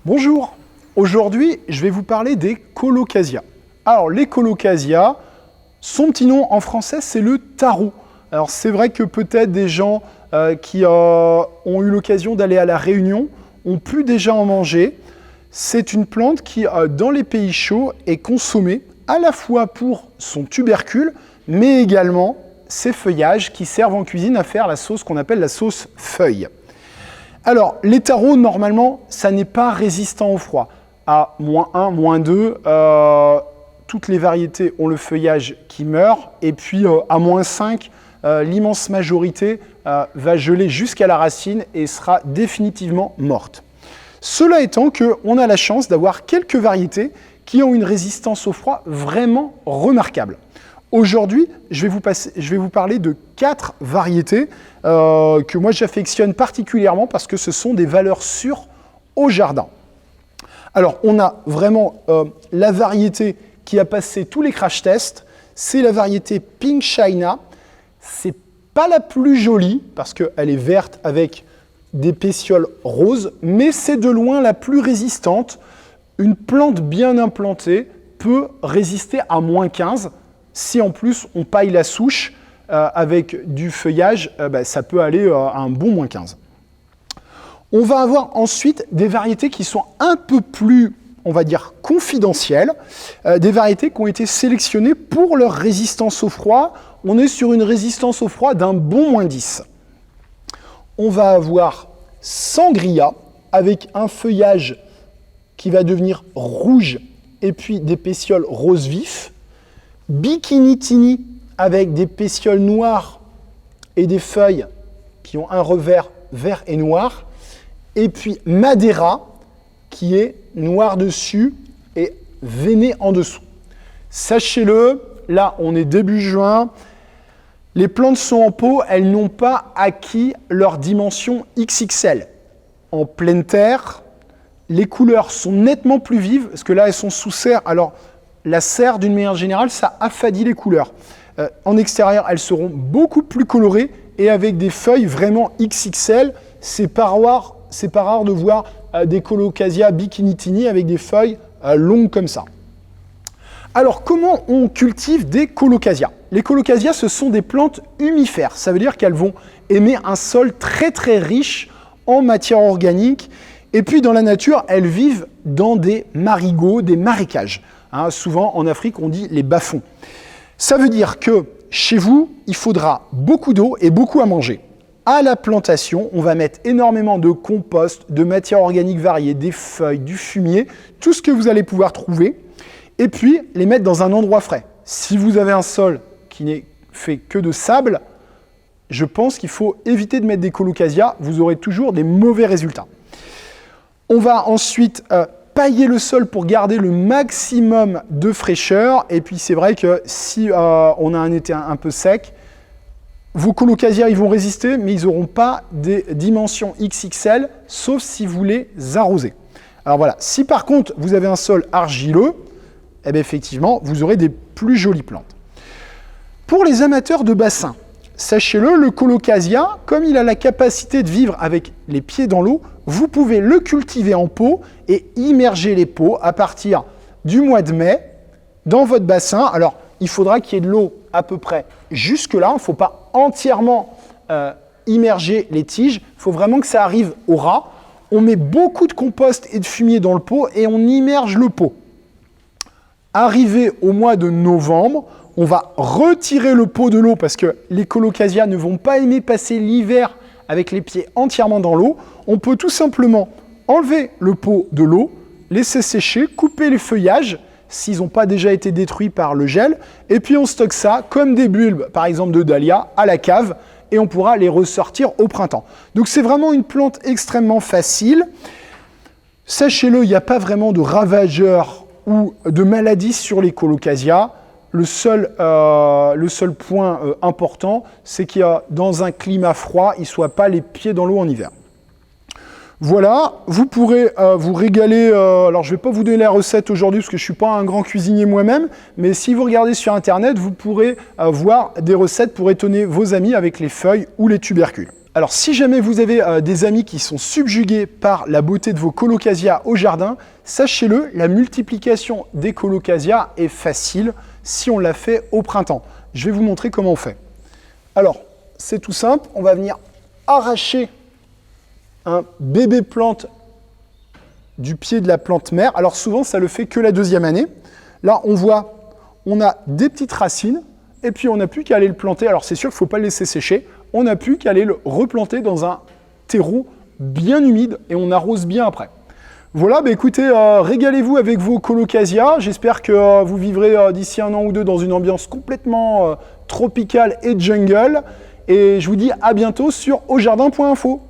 Bonjour, aujourd'hui je vais vous parler des colocasia. Alors les colocasia, son petit nom en français c'est le taro. Alors c'est vrai que peut-être des gens qui ont eu l'occasion d'aller à la Réunion ont pu déjà en manger. C'est une plante qui dans les pays chauds est consommée à la fois pour son tubercule mais également ses feuillages qui servent en cuisine à faire la sauce qu'on appelle la sauce feuille. Alors, les taros, normalement, ça n'est pas résistant au froid. À -1, -2, toutes les variétés ont le feuillage qui meurt. Et puis, à -5, l'immense majorité va geler jusqu'à la racine et sera définitivement morte. Cela étant qu'on a la chance d'avoir quelques variétés qui ont une résistance au froid vraiment remarquable. Aujourd'hui, je vais vous parler de 4 variétés que moi j'affectionne particulièrement parce que ce sont des valeurs sûres au jardin. Alors, on a vraiment la variété qui a passé tous les crash tests, c'est la variété Pink China. C'est pas la plus jolie parce qu'elle est verte avec des pétioles roses, mais c'est de loin la plus résistante. Une plante bien implantée peut résister à -15. Si en plus on paille la souche avec du feuillage, ça peut aller à un bon -15. On va avoir ensuite des variétés qui sont un peu plus, on va dire, confidentielles, des variétés qui ont été sélectionnées pour leur résistance au froid. On est sur une résistance au froid d'un bon -10. On va avoir Sangria avec un feuillage qui va devenir rouge et puis des pétioles rose vif. Bikini Tini avec des pétioles noires et des feuilles qui ont un revers vert et noir. Et puis Madeira qui est noir dessus et veiné en dessous. Sachez-le, là on est début juin, les plantes sont en pot, elles n'ont pas acquis leur dimension XXL. En pleine terre, les couleurs sont nettement plus vives parce que là elles sont sous serre. Alors, la serre, d'une manière générale, ça affadit les couleurs. En extérieur, elles seront beaucoup plus colorées et avec des feuilles vraiment XXL. C'est pas rare de voir des colocasia Bikini Tini avec des feuilles longues comme ça. Alors, comment on cultive des colocasia? Les colocasia, ce sont des plantes humifères. Ça veut dire qu'elles vont aimer un sol très très riche en matière organique. Et puis, dans la nature, elles vivent dans des marigots, des marécages. Souvent, en Afrique, on dit les bas-fonds. Ça veut dire que chez vous, il faudra beaucoup d'eau et beaucoup à manger. À la plantation, on va mettre énormément de compost, de matière organique variée, des feuilles, du fumier, tout ce que vous allez pouvoir trouver, et puis les mettre dans un endroit frais. Si vous avez un sol qui n'est fait que de sable, je pense qu'il faut éviter de mettre des colocasia, vous aurez toujours des mauvais résultats. On va ensuite pailler le sol pour garder le maximum de fraîcheur. Et puis c'est vrai que si on a un été un peu sec, vos colocasia ils vont résister, mais ils n'auront pas des dimensions XXL, sauf si vous les arrosez. Alors voilà, si par contre vous avez un sol argileux, eh bien effectivement, vous aurez des plus jolies plantes. Pour les amateurs de bassin, sachez-le, le colocasia, comme il a la capacité de vivre avec les pieds dans l'eau, vous pouvez le cultiver en pot et immerger les pots à partir du mois de mai dans votre bassin. Alors, il faudra qu'il y ait de l'eau à peu près jusque-là. Il ne faut pas entièrement immerger les tiges. Il faut vraiment que ça arrive au ras. On met beaucoup de compost et de fumier dans le pot et on immerge le pot. Arrivé au mois de novembre, on va retirer le pot de l'eau parce que les colocasia ne vont pas aimer passer l'hiver avec les pieds entièrement dans l'eau. On peut tout simplement enlever le pot de l'eau, laisser sécher, couper les feuillages s'ils n'ont pas déjà été détruits par le gel, et puis on stocke ça comme des bulbes, par exemple de dahlia, à la cave, et on pourra les ressortir au printemps. Donc c'est vraiment une plante extrêmement facile. Sachez-le, il n'y a pas vraiment de ravageurs ou de maladies sur les colocasia. Le seul point important, c'est qu'il y a dans un climat froid, il ne soit pas les pieds dans l'eau en hiver. Voilà, vous pourrez vous régaler. Alors, je ne vais pas vous donner la recette aujourd'hui parce que je ne suis pas un grand cuisinier moi-même, mais si vous regardez sur Internet, vous pourrez voir des recettes pour étonner vos amis avec les feuilles ou les tubercules. Alors, si jamais vous avez des amis qui sont subjugués par la beauté de vos colocasia au jardin, sachez-le, la multiplication des colocasia est facile si on l'a fait au printemps. Je vais vous montrer comment on fait. Alors, c'est tout simple, on va venir arracher un bébé plante du pied de la plante mère. Alors souvent, ça le fait que la deuxième année. Là, on voit, on a des petites racines, et puis on n'a plus qu'à aller le planter. Alors c'est sûr qu'il ne faut pas le laisser sécher. On n'a plus qu'à aller le replanter dans un terreau bien humide, et on arrose bien après. Voilà, bah écoutez, régalez-vous avec vos colocasia. J'espère que vous vivrez d'ici 1 an ou 2 dans une ambiance complètement tropicale et jungle. Et je vous dis à bientôt sur aujardin.info.